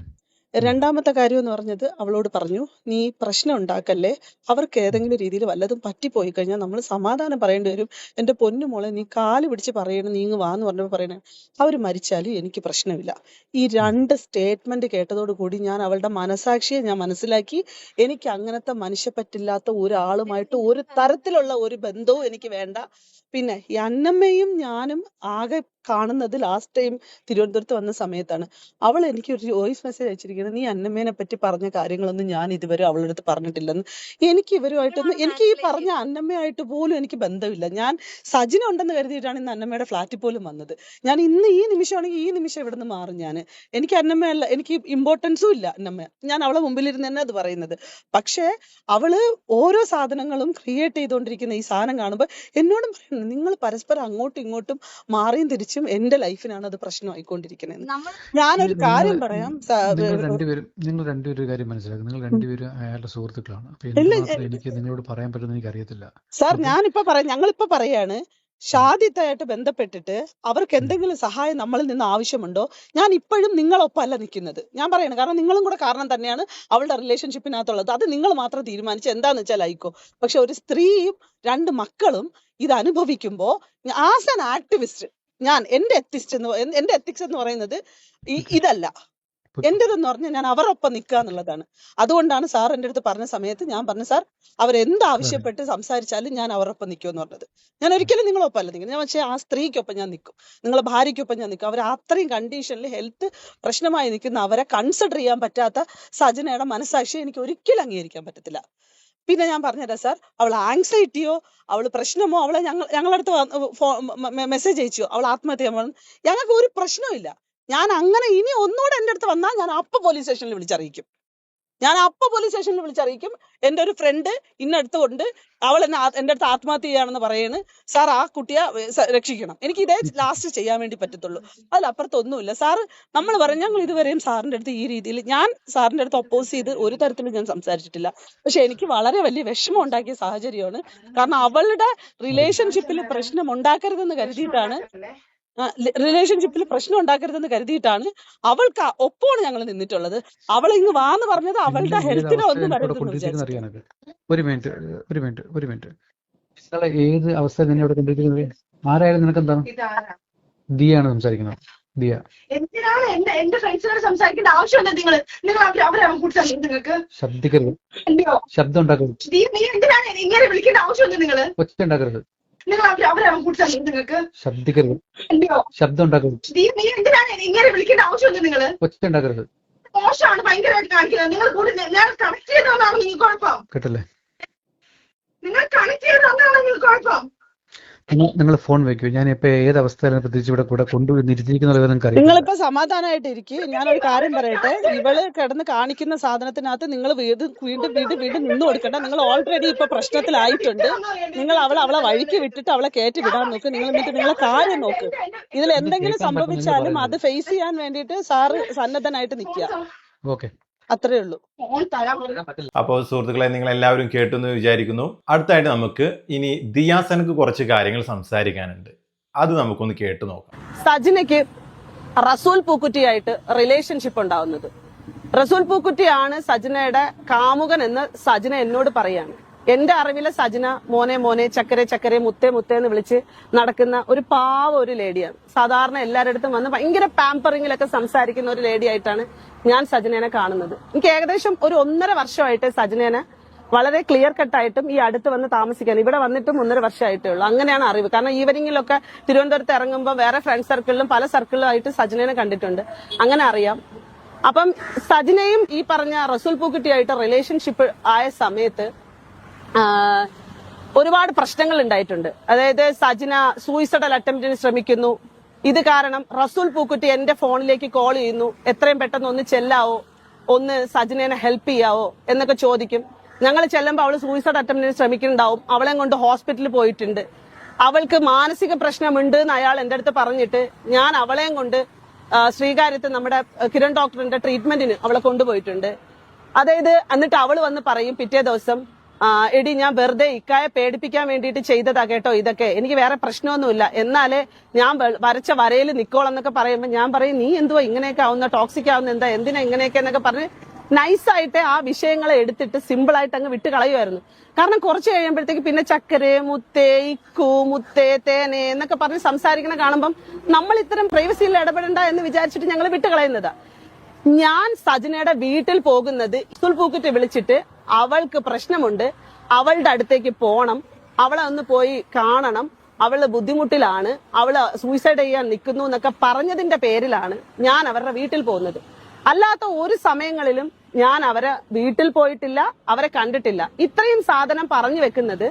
രണ്ടാമത്തെ കാര്യം എന്ന് പറഞ്ഞത്, അവളോട് പറഞ്ഞു, നീ പ്രശ്നം ഉണ്ടാക്കല്ലേ, അവർക്ക് ഏതെങ്കിലും രീതിയിൽ വല്ലതും പറ്റിപ്പോയി കഴിഞ്ഞാൽ നമ്മൾ സമാധാനം പറയേണ്ടി വരും. എന്റെ പൊന്നു മോളെ, നീ കാല് പിടിച്ച് പറയണം, നീ ഇങ്ങ് വാന്ന് പറഞ്ഞപ്പോ പറയണേ അവര് മരിച്ചാലും എനിക്ക് പ്രശ്നമില്ല. ഈ 2 സ്റ്റേറ്റ്മെന്റ് കേട്ടതോടുകൂടി ഞാൻ അവളുടെ മനസാക്ഷിയെ ഞാൻ മനസ്സിലാക്കി. എനിക്ക് അങ്ങനത്തെ മനുഷ്യപ്പറ്റില്ലാത്ത ഒരാളുമായിട്ട് ഒരു തരത്തിലുള്ള ഒരു ബന്ധവും എനിക്ക് വേണ്ട. പിന്നെ ഈ അന്നമ്മയും ഞാനും ആകെ കാണുന്നത് ലാസ്റ്റ് ടൈം തിരുവനന്തപുരത്ത് വന്ന സമയത്താണ്. അവൾ എനിക്ക് ഒരു വോയിസ് മെസ്സേജ് അയച്ചിരിക്കുന്നത്, നീ അന്നമ്മേനെ പറ്റി പറഞ്ഞ കാര്യങ്ങളൊന്നും ഞാൻ ഇതുവരെ അവളുടെ അടുത്ത് പറഞ്ഞിട്ടില്ലെന്ന്. എനിക്ക് ഇവരുമായിട്ടൊന്നും, എനിക്ക് ഈ പറഞ്ഞ അന്നമ്മയായിട്ട് പോലും എനിക്ക് ബന്ധമില്ല. ഞാൻ സജിന ഉണ്ടെന്ന് കരുതിയിട്ടാണ് ഇന്ന് അന്നമ്മയുടെ ഫ്ലാറ്റിൽ പോലും വന്നത്. ഞാൻ ഇന്ന് ഈ നിമിഷമാണെങ്കിൽ ഈ നിമിഷം ഇവിടെ നിന്ന് മാറും. എനിക്ക് അന്നമ്മയല്ല, എനിക്ക് ഇമ്പോർട്ടൻസും ഇല്ല അന്നമ്മ. ഞാൻ അവളെ മുമ്പിലിരുന്ന് തന്നെ അത് പറയുന്നത്. പക്ഷേ അവള് ഓരോ സാധനങ്ങളും ക്രിയേറ്റ് ചെയ്തുകൊണ്ടിരിക്കുന്ന ഈ സാധനം കാണുമ്പോൾ എന്നോടും പറയുന്നത്, നിങ്ങൾ പരസ്പരം അങ്ങോട്ടും ഇങ്ങോട്ടും മാറിയും തിരിച്ചും എന്റെ ലൈഫിനാണ് അത് പ്രശ്നമായിക്കൊണ്ടിരിക്കുന്നത്. ഞാനൊരു കാര്യം പറയാം, നിങ്ങൾ രണ്ടുപേരും ഒരു കാര്യം മനസ്സിലാക്കുക, നിങ്ങൾ രണ്ടുപേരും അയാളുടെ സുഹൃത്തുക്കളാണ്. അപ്പൊ എന്തുമാത്രം എനിക്ക് നിങ്ങളോട് പറയാൻ പറ്റുമെന്ന് എനിക്ക് അറിയത്തില്ല സാർ. ഞങ്ങളിപ്പോ പറയാണ്, ഷാദിത്തായിട്ട് ബന്ധപ്പെട്ടിട്ട് അവർക്ക് എന്തെങ്കിലും സഹായം നമ്മളിൽ നിന്ന് ആവശ്യമുണ്ടോ? ഞാൻ ഇപ്പോഴും നിങ്ങളൊപ്പം അല്ല നിൽക്കുന്നത്. ഞാൻ പറയണം, കാരണം നിങ്ങളും കൂടെ കാരണം തന്നെയാണ് അവളുടെ റിലേഷൻഷിപ്പിനകത്തുള്ളത്. അത് നിങ്ങൾ മാത്രം തീരുമാനിച്ച് എന്താന്ന് വെച്ചാൽ ആയിക്കോ. പക്ഷെ ഒരു സ്ത്രീയും 2 മക്കളും ഇത് അനുഭവിക്കുമ്പോ ആസ് ആൻ ആക്ടിവിസ്റ്റ് എന്റെ എത്തിക്സ് എന്ന് പറയുന്നത് ഇതല്ല. എന്റേതെന്ന് പറഞ്ഞാൽ ഞാൻ അവരൊപ്പം നിൽക്കുക എന്നുള്ളതാണ്. അതുകൊണ്ടാണ് സാർ എന്റെ അടുത്ത് പറഞ്ഞ സമയത്ത് ഞാൻ പറഞ്ഞു, സാർ അവരെന്താവശ്യപ്പെട്ട് സംസാരിച്ചാലും ഞാൻ അവരൊപ്പം നിൽക്കുമെന്ന് പറഞ്ഞത്. ഞാൻ ഒരിക്കലും നിങ്ങളൊപ്പം അല്ല നിൽക്കുന്നത്. പക്ഷേ ആ സ്ത്രീക്കൊപ്പം ഞാൻ നിൽക്കും, നിങ്ങളെ ഭാര്യയ്ക്കൊപ്പം ഞാൻ നിൽക്കും. അവർ അത്രയും കണ്ടീഷനിൽ ഹെൽത്ത് പ്രശ്നമായി നിൽക്കുന്ന അവരെ കൺസിഡർ ചെയ്യാൻ പറ്റാത്ത സജനയുടെ മനസാക്ഷി എനിക്ക് ഒരിക്കലും അംഗീകരിക്കാൻ പറ്റത്തില്ല. പിന്നെ ഞാൻ പറഞ്ഞുതരാം സാർ, അവൾ ആങ്സൈറ്റിയോ അവള് പ്രശ്നമോ അവളെ ഞങ്ങളടുത്ത് മെസ്സേജ് അയച്ചോ അവൾ ആത്മഹത്യ ചെയ്യാൻ, ഞങ്ങൾക്ക് ഒരു പ്രശ്നമില്ല. ഞാൻ അങ്ങനെ ഇനി ഒന്നുകൂടെ എന്റെ അടുത്ത് വന്നാൽ ഞാൻ പോലീസ് സ്റ്റേഷനിൽ വിളിച്ചറിയിക്കും. എന്റെ ഒരു ഫ്രണ്ട് ഇന്നടുത്തുകൊണ്ട് അവൾ എന്റെ അടുത്ത് ആത്മഹത്യ ചെയ്യാണെന്ന് പറയുന്നത്. സാർ, ആ കുട്ടിയെ രക്ഷിക്കണം. എനിക്ക് ഇതേ ലാസ്റ്റ് ചെയ്യാൻ വേണ്ടി പറ്റത്തുള്ളൂ, അതിലപ്പുറത്തൊന്നുമില്ല. സാറ് നമ്മൾ പറയും, ഞങ്ങൾ ഇതുവരെയും സാറിന്റെ അടുത്ത് ഈ രീതിയിൽ ഞാൻ സാറിന്റെ അടുത്ത് ഒപ്പോസ് ചെയ്ത് ഒരു തരത്തിലും ഞാൻ സംസാരിച്ചിട്ടില്ല. പക്ഷെ എനിക്ക് വളരെ വലിയ വിഷമം ഉണ്ടാക്കിയ സാഹചര്യമാണ്. കാരണം അവളുടെ റിലേഷൻഷിപ്പിൽ പ്രശ്നം ഉണ്ടാക്കരുതെന്ന് കരുതിയിട്ടാണ് അവൾക്ക് ഒപ്പമാണ് ഞങ്ങൾ നിന്നിട്ടുള്ളത്. അവൾ ഇങ്ങ് വാന്ന് പറഞ്ഞത് അവളുടെ ഹെൽത്തിനെ ഒന്നും വരരുതെന്ന്. ഒരു മിനിറ്റ് നിങ്ങളെ ഏത് അവസ്ഥ നിന്നെ ഇവിടെ കണ്ടിരിക്കുന്നത്? ആരായാലും നിനക്ക് എന്താണ്? ദിയാണ് സംസാരിക്കുന്നത്. ദിയ, എന്തിനാണ് എന്റെ ഫ്രണ്ട്സിനോട് സംസാരിക്കേണ്ട ആവശ്യമുണ്ട്? നിങ്ങൾ അവരെ നിങ്ങൾക്ക് ശബ്ദിക്കരുത്, ശബ്ദം ഉണ്ടാക്കരുത്, നീ എന്തിനാണ് ഇങ്ങനെ വിളിക്കേണ്ട ആവശ്യമുണ്ട്? നിങ്ങൾ ഒച്ച ഉണ്ടാക്കരുത്, നിങ്ങൾ അവരെ നിങ്ങൾക്ക് ശബ്ദിക്കരുത്, ശബ്ദം ഉണ്ടാക്കരുത്, നീ എന്തിനാണ് ഇങ്ങനെ വിളിക്കേണ്ട ആവശ്യമുണ്ട്? നിങ്ങൾ ഒച്ച ഉണ്ടാക്കരുത്. മോശമാണ് ഭയങ്കരമായിട്ട് കാണിക്കുന്നത്. നിങ്ങൾ കൂടി ഞാൻ കണക്ട് ചെയ്തോന്നാണ് നിങ്ങൾക്ക് കുഴപ്പം. കേട്ടല്ലേ? നിങ്ങൾ കണക്ട് ചെയ്തോന്നാണ് നിങ്ങൾക്ക് കുഴപ്പം. നിങ്ങൾ ഫോൺ വെക്കൂ. ഞാൻ ഇപ്പൊ ഏത് അവസ്ഥയിലാണ് പ്രത്യേകിച്ച് ഇവിടെ കൂടെ കൊണ്ടുവന്നിരിക്കുന്നത് നിങ്ങളിപ്പോ സമാധാനമായിട്ട് ഇരിക്കും. ഞാനൊരു കാര്യം പറയട്ടെ, ഇവള് കിടന്ന് കാണിക്കുന്ന സാധനത്തിനകത്ത് നിങ്ങൾ വീണ്ടും നിന്ന് കൊടുക്കണ്ട. നിങ്ങൾ ഓൾറെഡി ഇപ്പൊ പ്രശ്നത്തിലായിട്ടുണ്ട്. നിങ്ങൾ അവളെ വഴിക്ക് വിട്ടിട്ട് അവളെ കയറ്റി വിടാൻ നോക്ക്. നിങ്ങൾ എന്നിട്ട് നിങ്ങളെ കാര്യം നോക്ക്. ഇതിൽ എന്തെങ്കിലും സംഭവിച്ചാലും അത് ഫേസ് ചെയ്യാൻ വേണ്ടിയിട്ട് സാറ് സന്നദ്ധനായിട്ട് നിൽക്കുക. ഓക്കെ, അത്രേ ഉള്ളൂ. അപ്പോൾ സുഹൃത്തുക്കളെ, നിങ്ങൾ എല്ലാവരും കേട്ടു എന്ന് വിചാരിക്കുന്നു. അടുത്തായിട്ട് നമുക്ക് ഇനി ദിയാസനക്ക് കുറച്ച് കാര്യങ്ങൾ സംസാരിക്കാനുണ്ട്. അത് നമുക്കൊന്ന് കേട്ടു നോക്കാം. സജിനയ്ക്ക് റസൂൽ പൂക്കുറ്റിയായിട്ട് റിലേഷൻഷിപ്പ് ഉണ്ടാവുന്നത്. റസൂൽ പൂക്കുറ്റിയാണ് സജിനയുടെ കാമുകൻ എന്ന് സജിന എന്നോട് പറയാണ്. എന്റെ അറിവിലെ സജിന മോനെ ചക്കരെ മുത്തേ എന്ന് വിളിച്ച് നടക്കുന്ന ഒരു ഒരു ലേഡിയാണ്. സാധാരണ എല്ലാവരുടെ അടുത്തും വന്ന് ഭയങ്കര പാമ്പറിങ്ങിലൊക്കെ സംസാരിക്കുന്ന ഒരു ലേഡി ആയിട്ടാണ് ഞാൻ സജിനേനെ കാണുന്നത്. എനിക്ക് ഏകദേശം ഒരു 1.5 വർഷമായിട്ട് സജിനേനെ വളരെ ക്ലിയർ കട്ടായിട്ടും ഈ അടുത്ത് വന്ന് താമസിക്കാൻ ഇവിടെ വന്നിട്ടും 1.5 വർഷമായിട്ടേ ഉള്ളൂ. അങ്ങനെയാണ് അറിവ്. കാരണം ഈവനിങ്ങിലൊക്കെ തിരുവനന്തപുരത്ത് ഇറങ്ങുമ്പോൾ വേറെ ഫ്രണ്ട് സർക്കിളിലും പല സർക്കിളിലും ആയിട്ട് സജിനേനെ കണ്ടിട്ടുണ്ട്. അങ്ങനെ അറിയാം. അപ്പം സജിനയും ഈ പറഞ്ഞ റസൂൽ പൂക്കുറ്റിയായിട്ട് റിലേഷൻഷിപ്പ് ആയ സമയത്ത് ഒരുപാട് പ്രശ്നങ്ങൾ ഉണ്ടായിട്ടുണ്ട്. അതായത് സജിന സൂയിസൈഡൽ അറ്റംപ്റ്റിന് ശ്രമിക്കുന്നു. ഇത് കാരണം റസൂൽ പൂക്കുറ്റി എന്റെ ഫോണിലേക്ക് കോൾ ചെയ്യുന്നു, എത്രയും പെട്ടെന്ന് ഒന്ന് ചെല്ലാവോ, ഒന്ന് സജിനേനെ ഹെൽപ്പ് ചെയ്യാവോ എന്നൊക്കെ ചോദിക്കും. ഞങ്ങൾ ചെല്ലുമ്പോൾ അവള് സൂയിസൈഡ് അറ്റംപ്റ്റിന് ശ്രമിക്കുന്നുണ്ടാവും. അവളെ കൊണ്ട് ഹോസ്പിറ്റലിൽ പോയിട്ടുണ്ട്. അവൾക്ക് മാനസിക പ്രശ്നമുണ്ട് എന്ന് അയാൾ എന്റെ അടുത്ത് പറഞ്ഞിട്ട് ഞാൻ അവളെയും കൊണ്ട് ശ്രീകാര്യത്ത് നമ്മുടെ കിരൺ ഡോക്ടറിന്റെ ട്രീറ്റ്മെന്റിന് അവളെ കൊണ്ടുപോയിട്ടുണ്ട്. അതായത് എന്നിട്ട് അവള് വന്ന് പറയും പിറ്റേ ദിവസം, എടി ഞാൻ വെറുതെ ഇക്കായെ പേടിപ്പിക്കാൻ വേണ്ടിയിട്ട് ചെയ്തതാ കേട്ടോ, ഇതൊക്കെ എനിക്ക് വേറെ പ്രശ്നമൊന്നുമില്ല, എന്നാലേ ഞാൻ വരച്ച വരയിൽ നിക്കോളെന്നൊക്കെ പറയുമ്പോൾ ഞാൻ പറയും നീ എന്തുവാ ഇങ്ങനെയൊക്കെ ആവുന്ന, ടോക്സിക് ആവുന്ന, എന്താ എന്തിനാ ഇങ്ങനെയൊക്കെ എന്നൊക്കെ പറഞ്ഞ് നൈസായിട്ട് ആ വിഷയങ്ങളെ എടുത്തിട്ട് സിമ്പിളായിട്ട് അങ്ങ് വിട്ട് കളയുമായിരുന്നു. കാരണം കുറച്ച് കഴിയുമ്പോഴത്തേക്ക് പിന്നെ ചക്കരെ, മുത്തേ, ഇക്കു, മുത്തേ, തേനെ എന്നൊക്കെ പറഞ്ഞ് സംസാരിക്കുന്ന കാണുമ്പം നമ്മൾ ഇത്തരം പ്രൈവസിയിൽ ഇടപെടണ്ട എന്ന് വിചാരിച്ചിട്ട് ഞങ്ങൾ വിട്ട് കളയുന്നതാ. ഞാൻ സജിനയുടെ വീട്ടിൽ പോകുന്നത് റസൂൽ പൂക്കുറ്റി വിളിച്ചിട്ട് അവൾക്ക് പ്രശ്നമുണ്ട്, അവളുടെ അടുത്തേക്ക് പോണം, അവളെ ഒന്ന് പോയി കാണണം, അവള് ബുദ്ധിമുട്ടിലാണ്, അവള് സൂയിസൈഡ് ചെയ്യാൻ നിൽക്കുന്നു എന്നൊക്കെ പറഞ്ഞതിന്റെ പേരിലാണ് ഞാൻ അവരുടെ വീട്ടിൽ പോകുന്നത്. അല്ലാത്ത ഒരു സമയങ്ങളിലും ഞാൻ അവരെ വീട്ടിൽ പോയിട്ടില്ല, അവരെ കണ്ടിട്ടില്ല. ഇത്രയും സാധനം പറഞ്ഞു വെക്കുന്നത്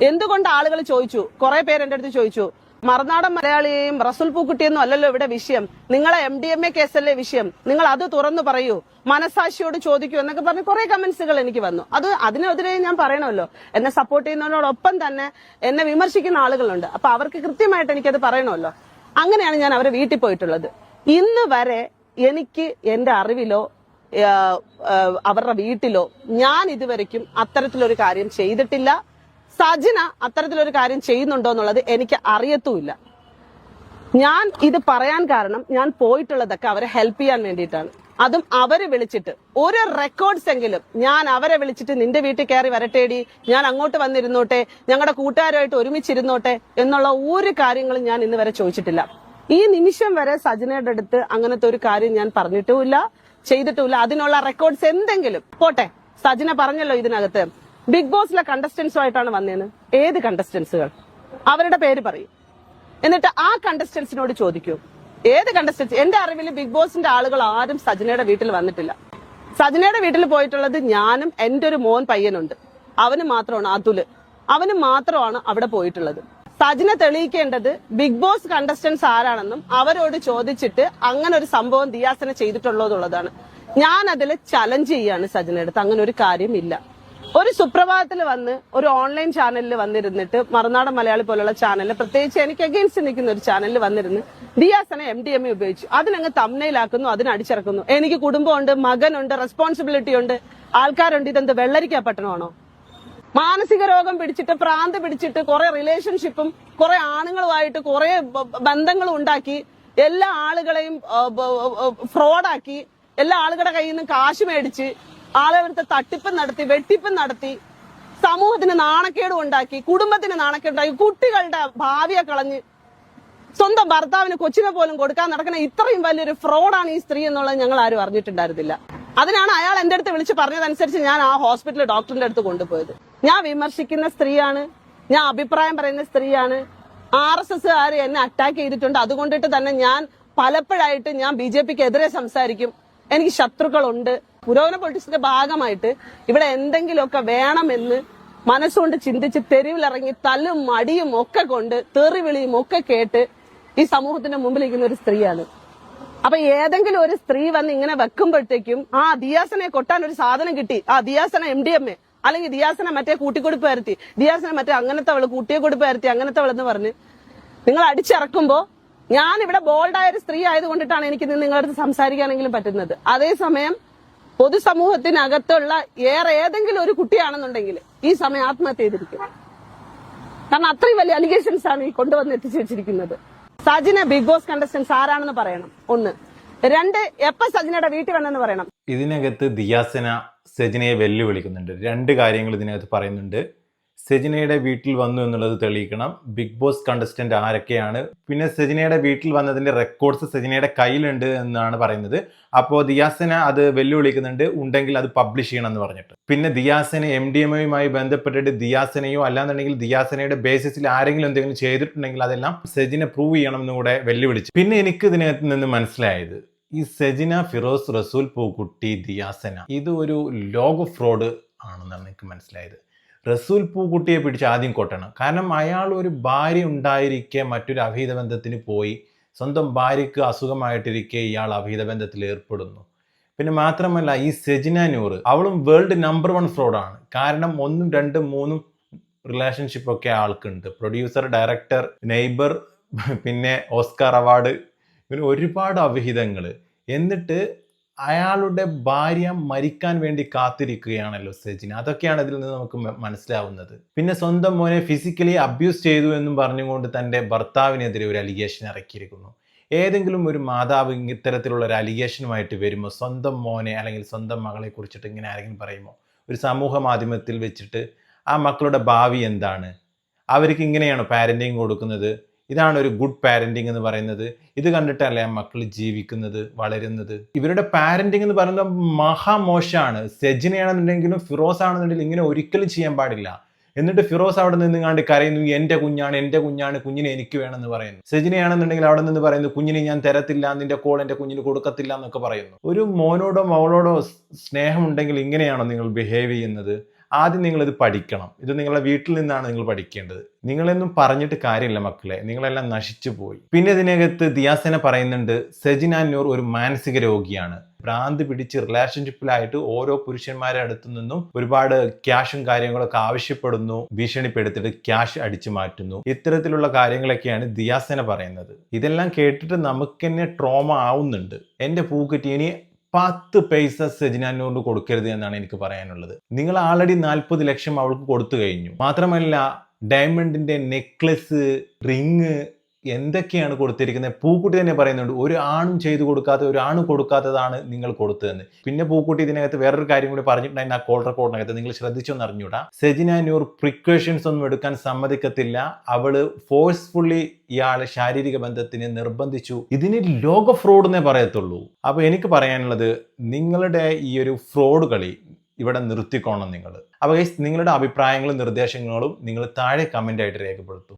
എന്തുകൊണ്ട് ആളുകൾ ചോദിച്ചു, കുറെ പേര് എന്റെ അടുത്ത് ചോദിച്ചു, മറുനാടൻ മലയാളിയെയും റസൂൽ പൂക്കുട്ടിയൊന്നും അല്ലല്ലോ ഇവിടെ വിഷയം, നിങ്ങളെ MDMA കേസല്ലേ വിഷയം, നിങ്ങൾ അത് തുറന്നു പറയൂ, മനസാക്ഷിയോട് ചോദിക്കൂ എന്നൊക്കെ പറഞ്ഞ് കുറെ കമന്റ്സുകൾ എനിക്ക് വന്നു. അതിനെതിരെ ഞാൻ പറയണമല്ലോ, എന്നെ സപ്പോർട്ട് ചെയ്യുന്നതിനോടൊപ്പം തന്നെ എന്നെ വിമർശിക്കുന്ന ആളുകളുണ്ട്. അപ്പൊ അവർക്ക് കൃത്യമായിട്ട് എനിക്കത് പറയണമല്ലോ. അങ്ങനെയാണ് ഞാൻ അവരെ വീട്ടിൽ പോയിട്ടുള്ളത്. ഇന്ന് വരെ എനിക്ക് എന്റെ അറിവിലോ അവരുടെ വീട്ടിലോ ഞാൻ ഇതുവരെയ്ക്കും അത്തരത്തിലൊരു കാര്യം ചെയ്തിട്ടില്ല. സജിന അത്തരത്തിലൊരു കാര്യം ചെയ്യുന്നുണ്ടോ എന്നുള്ളത് എനിക്ക് അറിയത്തുമില്ല. ഞാൻ ഇത് പറയാൻ കാരണം ഞാൻ പോയിട്ടുള്ളതൊക്കെ അവരെ ഹെൽപ്പ് ചെയ്യാൻ വേണ്ടിയിട്ടാണ്. അതും അവരെ വിളിച്ചിട്ട് ഒരു റെക്കോർഡ്സ് എങ്കിലും ഞാൻ അവരെ വിളിച്ചിട്ട് നിന്റെ വീട്ടിൽ കയറി വരട്ടേടി, ഞാൻ അങ്ങോട്ട് വന്നിരുന്നോട്ടെ, ഞങ്ങളുടെ കൂട്ടുകാരുമായിട്ട് ഒരുമിച്ചിരുന്നോട്ടെ എന്നുള്ള ഒരു കാര്യങ്ങളും ഞാൻ ഇന്ന് വരെ ചോദിച്ചിട്ടില്ല. ഈ നിമിഷം വരെ സജിനയുടെ അടുത്ത് അങ്ങനത്തെ ഒരു കാര്യം ഞാൻ പറഞ്ഞിട്ടുമില്ല, ചെയ്തിട്ടുമില്ല. അതിനുള്ള റെക്കോർഡ്സ് എന്തെങ്കിലും പോട്ടെ. സജിന പറഞ്ഞല്ലോ ഇതിനകത്ത് ബിഗ് ബോസിലെ കണ്ടസ്റ്റൻസുമായിട്ടാണ് വന്നേന്ന്. ഏത് കണ്ടസ്റ്റൻസുകൾ? അവരുടെ പേര് പറയും, എന്നിട്ട് ആ കണ്ടസ്റ്റൻസിനോട് ചോദിക്കൂ ഏത് കണ്ടസ്റ്റൻസ്. എന്റെ അറിവിൽ ബിഗ് ബോസിന്റെ ആളുകൾ ആരും സജിനയുടെ വീട്ടിൽ വന്നിട്ടില്ല. സജിനയുടെ വീട്ടിൽ പോയിട്ടുള്ളത് ഞാനും എന്റെ ഒരു മോൻ പയ്യനുണ്ട്, അവന് മാത്രമാണ്, അതുല്, അവന് മാത്രമാണ് അവിടെ പോയിട്ടുള്ളത്. സജിന തെളിയിക്കേണ്ടത് ബിഗ് ബോസ് കണ്ടസ്റ്റൻസ് ആരാണെന്നും അവരോട് ചോദിച്ചിട്ട് അങ്ങനെ ഒരു സംഭവം ദിയാസന ചെയ്തിട്ടുള്ളതുള്ളതാണ്. ഞാൻ അതിൽ ചലഞ്ച് ചെയ്യാണ് സജിനയുടെ അടുത്ത്. അങ്ങനെ ഒരു കാര്യമില്ല. ഒരു സുപ്രഭാതത്തിൽ വന്ന് ഒരു ഓൺലൈൻ ചാനലിൽ വന്നിരുന്നിട്ട്, മറുനാടൻ മലയാളി പോലുള്ള ചാനലിൽ, പ്രത്യേകിച്ച് എനിക്ക് അഗെയിൻസ്റ്റ് നിൽക്കുന്ന ഒരു ചാനലിൽ വന്നിരുന്ന് ദിയാസന MDMA ഉപയോഗിച്ചു, അതിനങ്ങ് തംബ്നെയിലാക്കുന്നു, അതിനടിച്ചിറക്കുന്നു. എനിക്ക് കുടുംബമുണ്ട്, മകനുണ്ട്, റെസ്പോൺസിബിലിറ്റി ഉണ്ട്, ആൾക്കാരുണ്ട്. ഇതെന്ത് വെള്ളരിക്കാ പട്ടണമാണോ? മാനസിക രോഗം പിടിച്ചിട്ട്, പ്രാന്ത് പിടിച്ചിട്ട്, കുറെ റിലേഷൻഷിപ്പും കുറെ ആണുങ്ങളുമായിട്ട് കുറെ ബന്ധങ്ങളും ഉണ്ടാക്കി, എല്ലാ ആളുകളെയും ഫ്രോഡാക്കി, എല്ലാ ആളുകളുടെ കയ്യിൽ നിന്ന് കാശ് മേടിച്ച്, ആളുകളുടെ തട്ടിപ്പും നടത്തി, വെട്ടിപ്പും നടത്തി, സമൂഹത്തിന് നാണക്കേടും ഉണ്ടാക്കി, കുടുംബത്തിന് നാണക്കേടുണ്ടാക്കി, കുട്ടികളുടെ ഭാവിയെ കളഞ്ഞ്, സ്വന്തം ഭർത്താവിന് കൊച്ചിനെ പോലും കൊടുക്കാൻ നടക്കുന്ന ഇത്രയും വലിയൊരു ഫ്രോഡാണ് ഈ സ്ത്രീ എന്നുള്ളത് ഞങ്ങൾ ആരും അറിഞ്ഞിട്ടുണ്ടായിരുന്നില്ല. അതിനാണ് അയാൾ എന്റെ അടുത്ത് വിളിച്ച് പറഞ്ഞതനുസരിച്ച് ഞാൻ ആ ഹോസ്പിറ്റലിൽ ഡോക്ടറിന്റെ അടുത്ത് കൊണ്ടുപോയത്. ഞാൻ വിമർശിക്കുന്ന സ്ത്രീയാണ്, ഞാൻ അഭിപ്രായം പറയുന്ന സ്ത്രീയാണ്. RSSകാർ എന്നെ അറ്റാക്ക് ചെയ്തിട്ടുണ്ട്. അതുകൊണ്ടിട്ട് തന്നെ ഞാൻ പലപ്പോഴായിട്ട് ഞാൻ BJPക്ക് എതിരെ സംസാരിക്കും. എനിക്ക് ശത്രുക്കളുണ്ട്. പുരോഗമന പൊളിറ്റിക്സിന്റെ ഭാഗമായിട്ട് ഇവിടെ എന്തെങ്കിലുമൊക്കെ വേണമെന്ന് മനസ്സുകൊണ്ട് ചിന്തിച്ച് തെരുവിലിറങ്ങി തല്ലും മടിയും ഒക്കെ കൊണ്ട് തെറിവിളിയും ഒക്കെ കേട്ട് ഈ സമൂഹത്തിന്റെ മുമ്പിലിരിക്കുന്ന ഒരു സ്ത്രീയാണ്. അപ്പൊ ഏതെങ്കിലും ഒരു സ്ത്രീ വന്ന് ഇങ്ങനെ വെക്കുമ്പോഴത്തേക്കും ദിയാസനെ കൊട്ടാൻ ഒരു സാധനം കിട്ടി, ദിയാസന MDMA, അല്ലെങ്കിൽ ദിയാസന മറ്റേ കൂട്ടിക്കൊടുപ്പ് വരുത്തി, ദിയാസന മറ്റേ അങ്ങനത്തെ കൂട്ടിയെ കൊടുപ്പ് വരുത്തി, അങ്ങനത്തെ എന്ന് പറഞ്ഞ് നിങ്ങൾ അടിച്ചിറക്കുമ്പോ ഞാൻ ഇവിടെ ബോൾഡായ ഒരു സ്ത്രീ ആയതുകൊണ്ടിട്ടാണ് എനിക്ക് നിങ്ങളുടെ അടുത്ത് സംസാരിക്കാനെങ്കിലും പറ്റുന്നത്. അതേസമയം പൊതുസമൂഹത്തിനകത്തുള്ള ഏതെങ്കിലും ഒരു കുട്ടിയാണെന്നുണ്ടെങ്കിൽ ഈ സമയം ആത്മഹത്യ ചെയ്തിരിക്കും. കാരണം അത്രയും വലിയ അലിഗേഷൻസ് ആണ് ഈ കൊണ്ടുവന്ന് എത്തിച്ചു വെച്ചിരിക്കുന്നത്. സജിന ബിഗ് ബോസ് കണ്ടസ്റ്റൻസ് ആരാണെന്ന് പറയണം, ഒന്ന്. രണ്ട്, എപ്പോ സജിനയുടെ വീട്ടിൽ വന്നെന്ന് പറയണം. ഇതിനകത്ത് ദിയാസന സജിനയെ വെല്ലുവിളിക്കുന്നുണ്ട്. രണ്ട് കാര്യങ്ങൾ ഇതിനകത്ത് പറയുന്നുണ്ട്. സജിനയുടെ വീട്ടിൽ വന്നു എന്നുള്ളത് തെളിയിക്കണം, ബിഗ് ബോസ് കണ്ടസ്റ്റന്റ് ആരൊക്കെയാണ്, പിന്നെ സജിനയുടെ വീട്ടിൽ വന്നതിന്റെ റെക്കോർഡ്സ് സജിനയുടെ കയ്യിലുണ്ട് എന്നാണ് പറയുന്നത്. അപ്പോൾ ദിയാസന അത് വെല്ലുവിളിക്കുന്നുണ്ട്, ഉണ്ടെങ്കിൽ അത് പബ്ലിഷ് ചെയ്യണം എന്ന് പറഞ്ഞിട്ട്. പിന്നെ ദിയാസന MDMAയുമായി ബന്ധപ്പെട്ടിട്ട് ദിയാസനയോ അല്ലാന്നുണ്ടെങ്കിൽ ദിയാസനയുടെ ബേസിസിൽ ആരെങ്കിലും എന്തെങ്കിലും ചെയ്തിട്ടുണ്ടെങ്കിൽ അതെല്ലാം സജിന പ്രൂവ് ചെയ്യണം എന്നുകൂടെ വെല്ലുവിളിച്ചു. പിന്നെ എനിക്ക് ഇതിനകത്ത് നിന്ന് മനസ്സിലായത്, ഈ സജിന, ഫിറോസ്, റസൂൽ പൂക്കുട്ടി, ദിയാസന ഇത് ഒരു ലോക ഫ്രോഡ് ആണെന്നാണ് എനിക്ക് മനസ്സിലായത്. റസൂൽ പൂക്കുട്ടിയെ പിടിച്ച് ആദ്യം കൊട്ടണം. കാരണം അയാൾ ഒരു ഭാര്യ ഉണ്ടായിരിക്കെ മറ്റൊരു അവിഹിത ബന്ധത്തിന് പോയി, സ്വന്തം ഭാര്യയ്ക്ക് അസുഖമായിട്ടിരിക്കെ ഇയാൾ അവിഹിത ബന്ധത്തിൽ ഏർപ്പെടുന്നു. പിന്നെ മാത്രമല്ല ഈ സെജിന നൂർ അവളും വേൾഡ് നമ്പർ 1 ഫ്രോഡാണ്. കാരണം 1, 2, 3 റിലേഷൻഷിപ്പ് ഒക്കെ ആൾക്കുണ്ട്. പ്രൊഡ്യൂസർ, ഡയറക്ടർ, നെയ്ബർ, പിന്നെ ഓസ്കാർ അവാർഡ്, പിന്നെ ഒരുപാട് അവിഹിതങ്ങൾ. എന്നിട്ട് അയാളുടെ ഭാര്യ മരിക്കാൻ വേണ്ടി കാത്തിരിക്കുകയാണല്ലോ സെജിന. അതൊക്കെയാണ് ഇതിൽ നിന്ന് നമുക്ക് മനസ്സിലാവുന്നത്. പിന്നെ സ്വന്തം മോനെ ഫിസിക്കലി അബ്യൂസ് ചെയ്തു എന്നും പറഞ്ഞുകൊണ്ട് തൻ്റെ ഭർത്താവിനെതിരെ ഒരു അലിഗേഷൻ ഇറക്കിയിരിക്കുന്നു. ഏതെങ്കിലും ഒരു മാതാവ് ഇത്തരത്തിലുള്ള ഒരു അലിഗേഷനുമായിട്ട് വരുമ്പോൾ സ്വന്തം മോനെ അല്ലെങ്കിൽ സ്വന്തം മകളെ കുറിച്ചിട്ട് ഇങ്ങനെ ആരെങ്കിലും പറയുമോ? ഒരു സമൂഹ മാധ്യമത്തിൽ വെച്ചിട്ട് ആ മക്കളുടെ ഭാവി എന്താണ്, അവർക്ക് ഇങ്ങനെയാണോ പാരന്റിങ് കൊടുക്കുന്നത്, ഇതാണ് ഒരു ഗുഡ് പാരന്റിങ് എന്ന് പറയുന്നത്? ഇത് കണ്ടിട്ടല്ലേ ആ മക്കൾ ജീവിക്കുന്നത്, വളരുന്നത്? ഇവരുടെ പാരന്റിങ് എന്ന് പറയുന്നത് മഹാമോശമാണ്. സെജിനയാണെന്നുണ്ടെങ്കിലും ഫിറോസ് ആണെന്നുണ്ടെങ്കിലും ഇങ്ങനെ ഒരിക്കലും ചെയ്യാൻ പാടില്ല. എന്നിട്ട് ഫിറോസ് അവിടെ നിന്നുകൊണ്ട് കരയുന്നു, എൻ്റെ കുഞ്ഞാണ്, കുഞ്ഞിനെ എനിക്ക് വേണമെന്ന് പറയുന്നു. സെജിനയാണെന്നുണ്ടെങ്കിൽ അവിടെ നിന്ന് പറയുന്നു, കുഞ്ഞിനെ ഞാൻ തരത്തില്ല, നിന്റെ കോൾ എൻ്റെ കുഞ്ഞിന് കൊടുക്കത്തില്ല എന്നൊക്കെ പറയുന്നു. ഒരു മോനോടോ മകളോടോ സ്നേഹമുണ്ടെങ്കിൽ ഇങ്ങനെയാണോ നിങ്ങൾ ബിഹേവ് ചെയ്യുന്നത്? ആദ്യം നിങ്ങളിത് പഠിക്കണം. ഇത് നിങ്ങളുടെ വീട്ടിൽ നിന്നാണ് നിങ്ങൾ പഠിക്കേണ്ടത്. നിങ്ങളൊന്നും പറഞ്ഞിട്ട് കാര്യമില്ല മക്കളെ, നിങ്ങളെല്ലാം നശിച്ചു പോയി. പിന്നെ ഇതിനകത്ത് ദിയാസന പറയുന്നുണ്ട് സെജിന നൂർ ഒരു മാനസിക രോഗിയാണ്. ഭ്രാന്ത് പിടിച്ച് റിലേഷൻഷിപ്പിലായിട്ട് ഓരോ പുരുഷന്മാരുടെ അടുത്തു നിന്നും ഒരുപാട് ക്യാഷും കാര്യങ്ങളൊക്കെ ആവശ്യപ്പെടുന്നു, ഭീഷണിപ്പെടുത്തിട്ട് ക്യാഷ് അടിച്ചു മാറ്റുന്നു. ഇത്തരത്തിലുള്ള കാര്യങ്ങളൊക്കെയാണ് ദിയാസന പറയുന്നത്. ഇതെല്ലാം കേട്ടിട്ട് നമുക്ക് തന്നെ ട്രോമ ആവുന്നുണ്ട്. എൻ്റെ പൂക്കുറ്റി ഇനി 10 പൈസ സെജിന നൂറിന് കൊടുക്കരുത് എന്നാണ് എനിക്ക് പറയാനുള്ളത്. നിങ്ങൾ ആൾറെഡി 40 ലക്ഷം അവൾക്ക് കൊടുത്തു കഴിഞ്ഞു. മാത്രമല്ല ഡയമണ്ടിന്റെ നെക്ലസ്, റിങ് എന്തൊക്കെയാണ് കൊടുത്തിരിക്കുന്നത്. പൂക്കുട്ടി തന്നെ പറയുന്നുണ്ട് ഒരു ആണും ചെയ്തു കൊടുക്കാത്ത, ഒരു ആണ് കൊടുക്കാത്തതാണ് നിങ്ങൾ കൊടുത്തതെന്ന്. പിന്നെ പൂക്കുട്ടി ഇതിനകത്ത് വേറൊരു കാര്യം കൂടി പറഞ്ഞിട്ടുണ്ടായിരുന്നു ആ കോൾ റെക്കോർഡിനകത്ത്, നിങ്ങൾ ശ്രദ്ധിച്ചൊന്നും അറിഞ്ഞൂടാ. സെജിന നൂർ പ്രിക്കോഷൻസ് ഒന്നും എടുക്കാൻ സമ്മതിക്കത്തില്ല. അവള് ഫോഴ്സ്ഫുള്ളി ഇയാളെ ശാരീരിക ബന്ധത്തിന് നിർബന്ധിച്ചു. ഇതിന് ലോക ഫ്രോഡ് എന്നേ പറയത്തുള്ളൂ. അപ്പൊ എനിക്ക് പറയാനുള്ളത്, നിങ്ങളുടെ ഈ ഒരു ഫ്രോഡ് കളി ഇവിടെ നിർത്തിക്കോണം നിങ്ങൾ. അപ്പോൾ നിങ്ങളുടെ അഭിപ്രായങ്ങളും നിർദ്ദേശങ്ങളും നിങ്ങൾ താഴെ കമന്റ് ആയിട്ട് രേഖപ്പെടുത്തും.